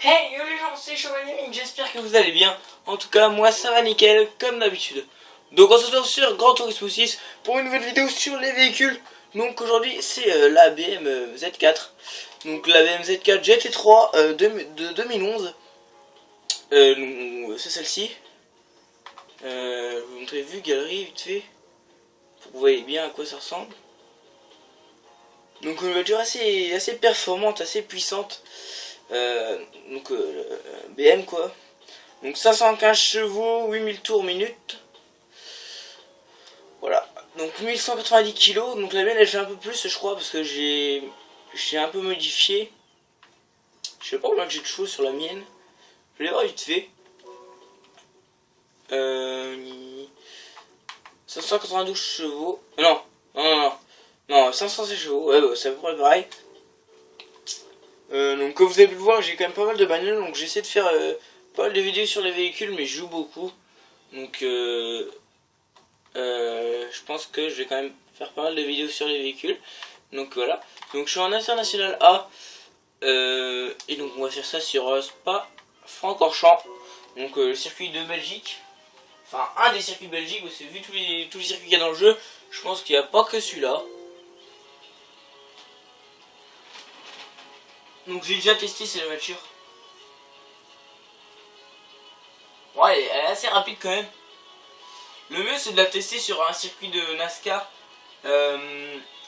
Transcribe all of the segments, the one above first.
Hey yo les gens, c'est Chevalier, j'espère que vous allez bien. En tout cas, moi ça va nickel, comme d'habitude. Donc on se retrouve sur Gran Turismo 6 pour une nouvelle vidéo sur les véhicules. Donc aujourd'hui c'est la BM Z4. Donc la BM Z4 GT3 de 2011. C'est celle-ci. Je vais vous montrer vue, galerie, vite fait. Pour que vous voyez bien à quoi ça ressemble. Donc une voiture assez performante, assez puissante. BM quoi. Donc 515 chevaux, 8000 tours minute. Voilà. Donc 1190 kilos. Donc la mienne elle fait un peu plus je crois parce que j'ai un peu modifié. Je sais pas combien j'ai de chevaux sur la mienne. Je vais voir vite fait. 592 chevaux. Non, 506 chevaux. Ouais, bah, c'est à peu près pareil. Donc comme vous avez pu le voir, j'ai quand même pas mal de bagnoles. Donc j'essaie de faire pas mal de vidéos sur les véhicules, mais je joue beaucoup. Donc je pense que je vais quand même faire pas mal de vidéos sur les véhicules. Donc voilà. Donc je suis en international A. Et donc on va faire ça sur Spa Francorchamps. Donc le circuit de Belgique. Enfin un des circuits de Belgique. Parce que vu tous les circuits qu'il y a dans le jeu, je pense qu'il n'y a pas que celui-là. Donc j'ai déjà testé cette voiture. Ouais, elle est assez rapide quand même. Le mieux c'est de la tester sur un circuit de NASCAR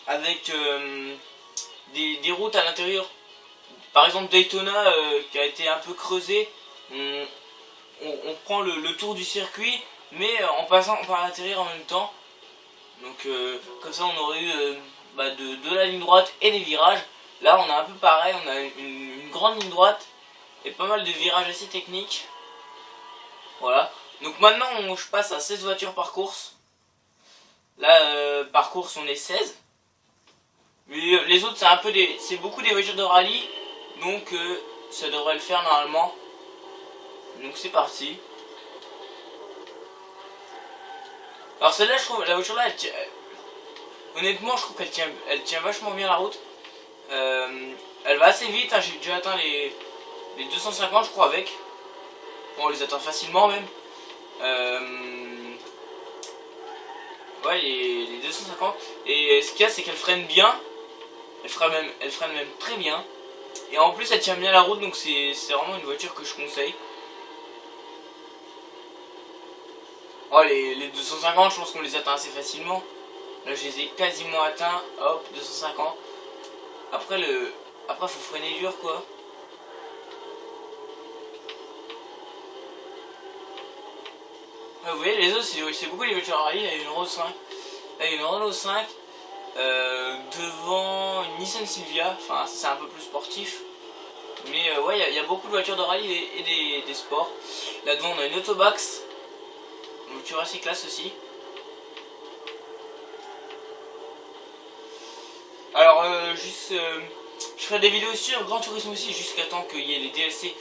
avec des routes à l'intérieur. Par exemple Daytona qui a été un peu creusé. On prend le tour du circuit mais en passant par l'intérieur en même temps. Donc comme ça on aurait eu de la ligne droite et des virages. Là on a un peu pareil, on a une grande ligne droite et pas mal de virages assez techniques. Voilà. Donc maintenant je passe à 16 voitures par course. Là par course on est 16. Mais les autres c'est beaucoup des voitures de rallye. Donc ça devrait le faire normalement. Donc c'est parti. Alors celle-là je trouve, la voiture là honnêtement je trouve qu'elle tient vachement bien la route. Elle va assez vite, hein, j'ai déjà atteint les 250 je crois avec. Bon, on les atteint facilement même. Ouais, les 250. Et ce qu'il y a c'est qu'elle freine bien. Elle freine même très bien. Et en plus elle tient bien la route, donc c'est vraiment une voiture que je conseille. Oh, les 250 je pense qu'on les atteint assez facilement. Là je les ai quasiment atteints. Hop, 250. Après faut freiner dur quoi. Vous voyez les autres c'est beaucoup les voitures à rallye. Il y a une Renault 5. Là il y a une Renault 5 devant une Nissan Silvia. Enfin c'est un peu plus sportif. Mais ouais il y a beaucoup de voitures de rallye et des sports. Là devant on a une Autobax. Une voiture assez classe aussi. Alors je ferai des vidéos sur Gran Turismo aussi jusqu'à temps qu'il y ait les DLC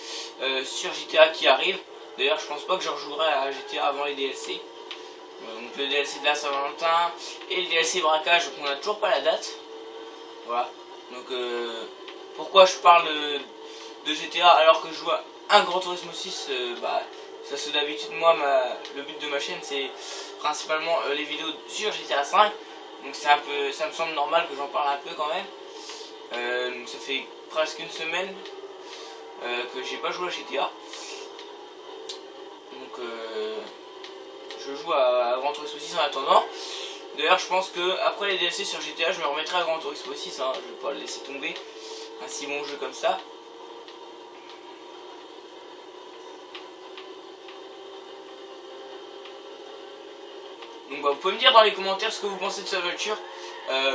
sur GTA qui arrivent. D'ailleurs je pense pas que je rejouerai à GTA avant les DLC. Donc le DLC de la Saint-Valentin et le DLC braquage, donc on n'a toujours pas la date. Voilà. Donc pourquoi je parle de GTA alors que je joue à un Gran Turismo 6 ça c'est d'habitude moi le but de ma chaîne c'est principalement les vidéos sur GTA 5. Donc ça me semble normal que j'en parle un peu quand même. Donc ça fait presque une semaine que j'ai pas joué à GTA. Donc je joue à Gran Turismo 6 en attendant. D'ailleurs je pense que après les DLC sur GTA je me remettrai à Gran Turismo 6, hein. Je vais pas le laisser tomber un si bon jeu comme ça. Donc vous pouvez me dire dans les commentaires ce que vous pensez de cette voiture.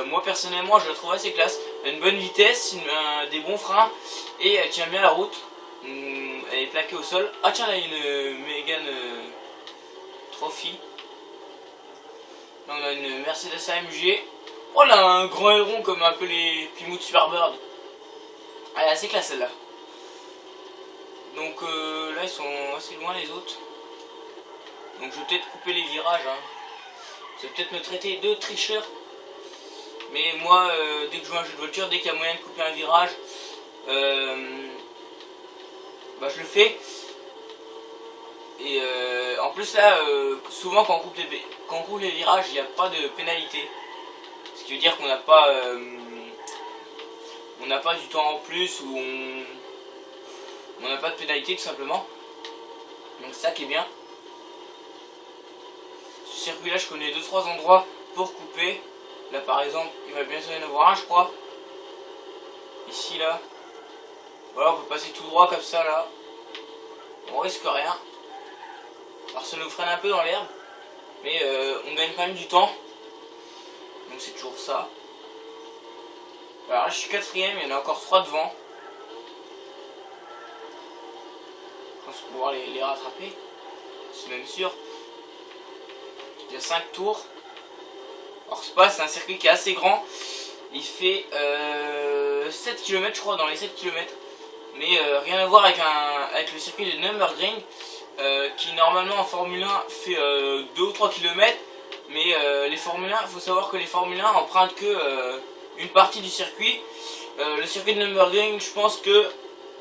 Moi personnellement je la trouve assez classe. Elle a une bonne vitesse, des bons freins et elle tient bien la route. Elle est plaquée au sol. Ah tiens là il y a une Mégane Trophy. Là on a une Mercedes AMG. Oh là un grand aileron comme un peu les Plymouth Superbird. Elle est assez classe celle-là. Donc là ils sont assez loin les autres. Donc je vais peut-être couper les virages, hein. Ça va peut-être me traiter de tricheur. Mais moi, dès que je joue à un jeu de voiture, dès qu'il y a moyen de couper un virage, bah je le fais. Et en plus là, souvent quand on coupe les virages, il n'y a pas de pénalité. Ce qui veut dire qu'on n'a pas du temps en plus ou on n'a pas de pénalité tout simplement. Donc c'est ça qui est bien. Ce circuit là je connais 2-3 endroits pour couper. Là par exemple il va bientôt y en avoir un je crois. Ici là. Voilà, on peut passer tout droit comme ça là. On risque rien. Alors ça nous freine un peu dans l'herbe. Mais on gagne quand même du temps. Donc c'est toujours ça. Alors là je suis quatrième, il y en a encore 3 devant. Je pense pouvoir les rattraper. C'est même sûr. Il y a 5 tours. Alors c'est un circuit qui est assez grand. Il fait 7 km je crois, dans les 7 km. Mais rien à voir avec le circuit de Nürburgring. Qui normalement en Formule 1 fait 2 ou 3 km. Mais les Formule 1, il faut savoir que les Formule 1 empruntent que une partie du circuit. Le circuit de Nürburgring, je pense que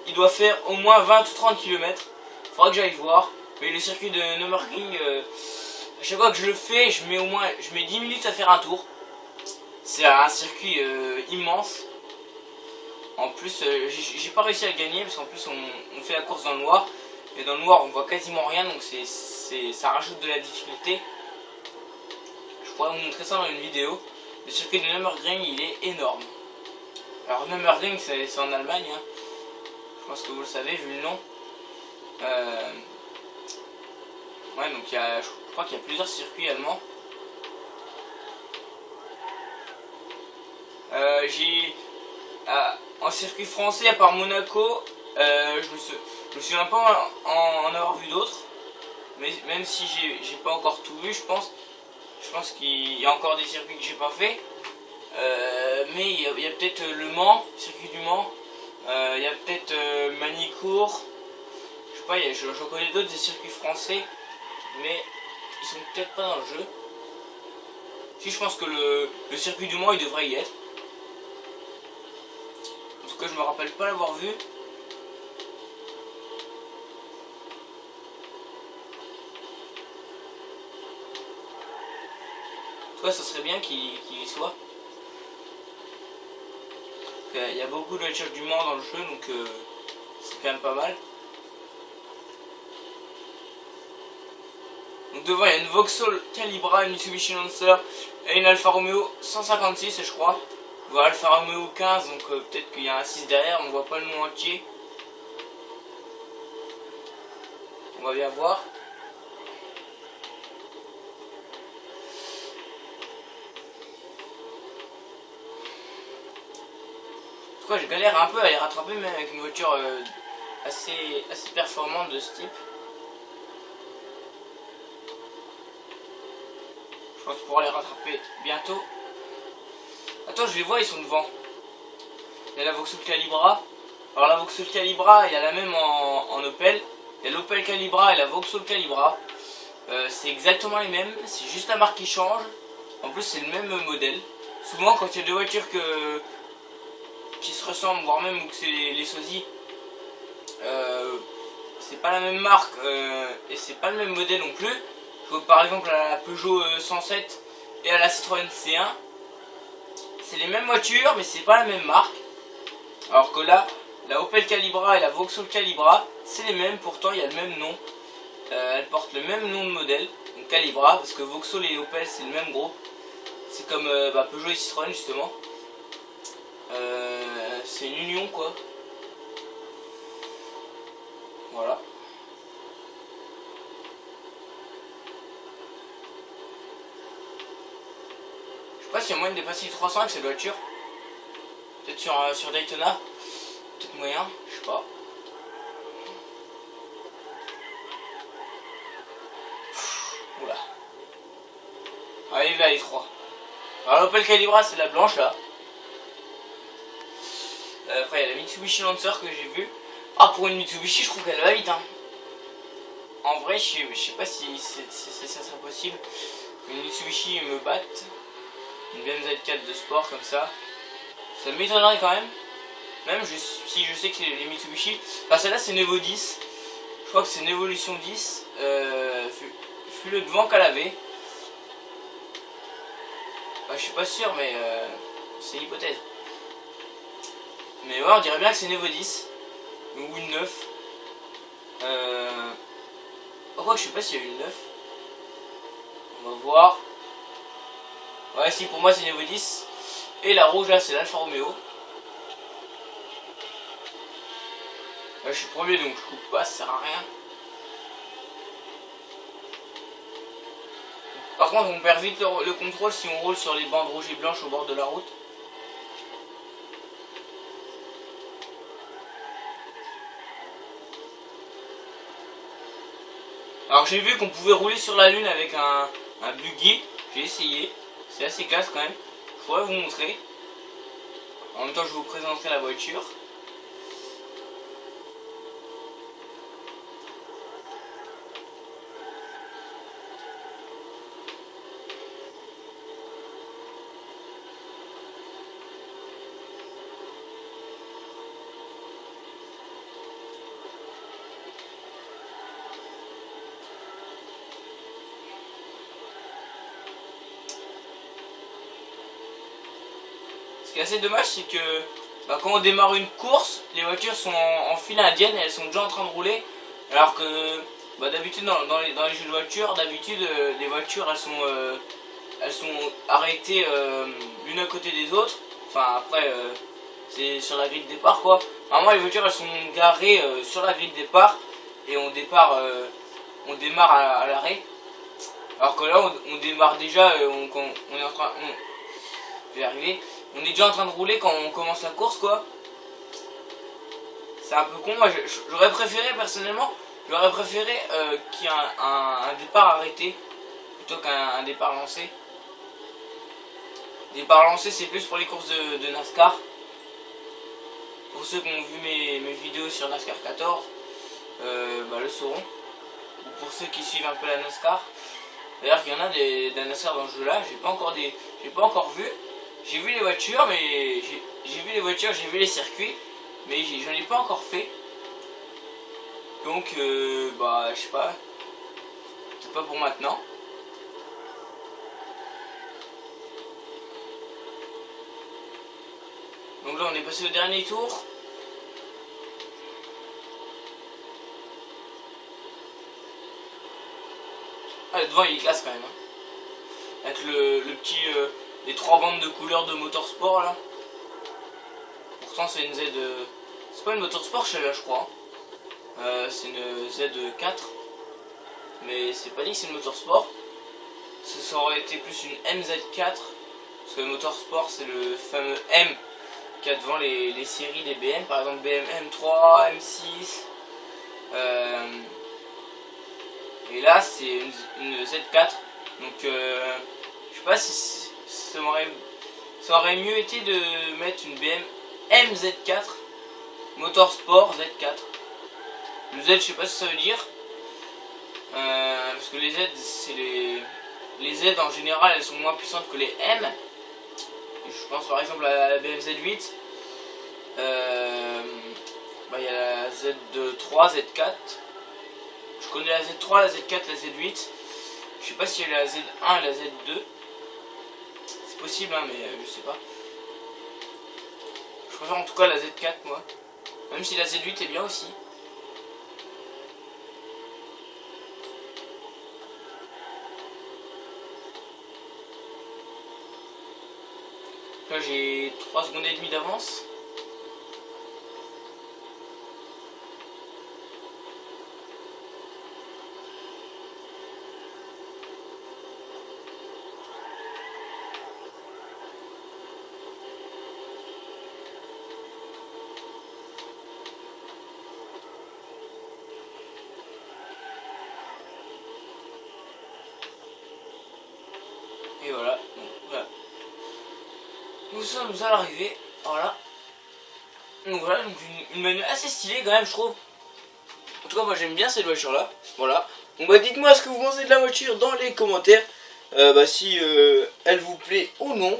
il doit faire au moins 20 ou 30 km. Faudra que j'aille voir. Mais le circuit de Nürburgring, à chaque fois que je le fais, je mets 10 minutes à faire un tour. C'est un circuit immense. En plus, j'ai pas réussi à le gagner parce qu'en plus on fait la course dans le noir. Et dans le noir on voit quasiment rien, donc ça rajoute de la difficulté. Je pourrais vous montrer ça dans une vidéo. Le circuit de Nürburgring il est énorme. Alors Nürburgring c'est en Allemagne, hein. Je pense que vous le savez vu le nom. Ouais, donc je crois qu'il y a plusieurs circuits allemands. En circuit français, à part Monaco, je me souviens pas en avoir vu d'autres. Mais même si j'ai pas encore tout vu, je pense qu'il y a encore des circuits que j'ai pas fait. Mais il y a peut-être le Mans, circuit du Mans. Il y a peut-être Manicourt. Je sais pas, je connais d'autres des circuits français, mais ils sont peut-être pas dans le jeu. Si, je pense que le circuit du Mans il devrait y être. En tout cas, je me rappelle pas l'avoir vu. En tout cas, ça serait bien qu'il y soit. Il y a beaucoup de voitures du Mans dans le jeu, donc c'est quand même pas mal. Donc devant il y a une Vauxhall Calibra, une Mitsubishi Lancer et une Alfa Romeo 156 je crois. Voilà, Alfa Romeo 15, donc peut-être qu'il y a un 6 derrière, on voit pas le nom entier. On va bien voir. En tout cas je galère un peu à les rattraper même avec une voiture assez performante de ce type. Je pense pouvoir les rattraper bientôt. Attends, je les vois, ils sont devant. Il y a la Vauxhall Calibra. Alors la Vauxhall Calibra, il y a la même en Opel. Il y a l'Opel Calibra et la Vauxhall Calibra. C'est exactement les mêmes, c'est juste la marque qui change. En plus c'est le même modèle. Souvent quand il y a deux voitures qui se ressemblent, voire même que c'est les sosies, c'est pas la même marque et c'est pas le même modèle non plus. Je vois par exemple à la Peugeot 107 et à la Citroën C1. C'est les mêmes voitures mais c'est pas la même marque. Alors que là, la Opel Calibra et la Vauxhall Calibra, c'est les mêmes, pourtant il y a le même nom. Elles portent le même nom de modèle, donc Calibra, parce que Vauxhall et Opel c'est le même groupe. C'est comme Peugeot et Citroën justement. C'est une union quoi. Voilà. Je sais pas s'il y a moyen de dépasser les 300 avec cette voiture. Peut-être sur Daytona. Peut-être moyen, je sais pas. Oula. Allez là les trois. Alors l'Opel Calibra c'est la blanche là. Après il y a la Mitsubishi Lancer que j'ai vue. Ah, pour une Mitsubishi je trouve qu'elle va vite hein. En vrai je sais pas si ça serait possible. Une Mitsubishi me batte. Une BMW Z4 de sport comme ça. Ça m'étonnerait quand même. Même si je sais que c'est les Mitsubishi. Enfin celle-là c'est une Evo 10. Je crois que c'est une Evolution 10. Vu le devant qu'elle avait. Bah, je suis pas sûr mais c'est l'hypothèse. Mais ouais on dirait bien que c'est une Evo 10. Ou une 9. Pourquoi je sais pas s'il y a eu une 9. On va voir. Ouais si pour moi c'est une Evo 10. Et la rouge là c'est l'Alfa Romeo. Là, je suis premier donc je coupe pas, ça sert à rien. Par contre on perd vite le contrôle si on roule sur les bandes rouges et blanches au bord de la route. Alors j'ai vu qu'on pouvait rouler sur la lune avec un buggy, j'ai essayé, c'est assez classe quand même, je pourrais vous montrer. En même temps je vous présenterai la voiture. Ce qui est assez dommage c'est que quand on démarre une course, les voitures sont en file indienne, elles sont déjà en train de rouler. Alors que d'habitude dans les jeux de voitures, d'habitude les voitures elles sont arrêtées l'une à côté des autres. Enfin après c'est sur la grille de départ quoi. Normalement les voitures elles sont garées sur la grille de départ et on démarre à l'arrêt. Alors que là on démarre déjà, on est en train... je vais arriver. On est déjà en train de rouler quand on commence la course quoi. C'est un peu con, moi j'aurais préféré personnellement, j'aurais préféré qu'il y ait un départ arrêté plutôt qu'un départ lancé. Départ lancé c'est plus pour les courses de NASCAR. Pour ceux qui ont vu mes vidéos sur NASCAR 14, le sauront. Ou pour ceux qui suivent un peu la NASCAR. D'ailleurs qu'il y en a des NASCAR dans ce jeu là, j'ai pas encore vu. J'ai vu les voitures, mais j'ai vu les circuits, mais j'en ai pas encore fait. Donc, je sais pas, c'est pas pour maintenant. Donc là, on est passé au dernier tour. Ah, le devant il est classe quand même. Hein. Avec le petit... les 3 bandes de couleurs de motorsport là. Pourtant c'est une Z... c'est pas une motorsport celle-là je crois. C'est une Z4. Mais c'est pas dit que c'est une motorsport. Ça aurait été plus une MZ4. Parce que le motorsport c'est le fameux M qu'il y a devant les séries des BM. Par exemple BM M3, M6. Et là c'est une Z4. Donc je sais pas si ça aurait mieux été de mettre une BM MZ4 Motorsport Z4. Le Z je sais pas ce que ça veut dire. Parce que les Z c'est les Z en général elles sont moins puissantes que les M. Je pense par exemple à la BM Z8. Il y a la Z3, Z4. Je connais la Z3, la Z4, la Z8. Je sais pas s'il y a la Z1 et la Z2. C'est possible, hein, mais je sais pas. Je préfère en tout cas la Z4, moi. Même si la Z8 est bien aussi. Là, j'ai 3 secondes et demie d'avance. Et voilà, donc, voilà. Nous sommes à l'arrivée, voilà. Donc voilà, donc une menu assez stylée quand même je trouve. En tout cas moi j'aime bien cette voiture là, voilà. Donc dites-moi ce que vous pensez de la voiture dans les commentaires. Si elle vous plaît ou non.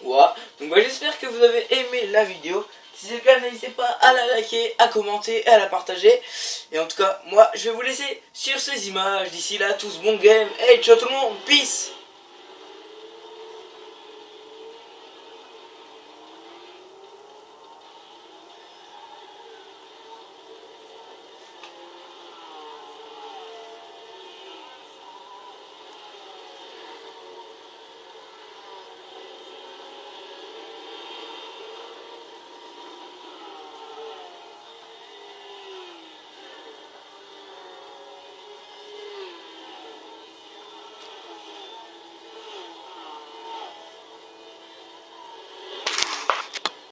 Voilà, donc j'espère que vous avez aimé la vidéo. Si c'est le cas, n'hésitez pas à la liker, à commenter et à la partager. Et en tout cas, moi, je vais vous laisser sur ces images. D'ici là, tous bon game. Hey, ciao tout le monde, peace.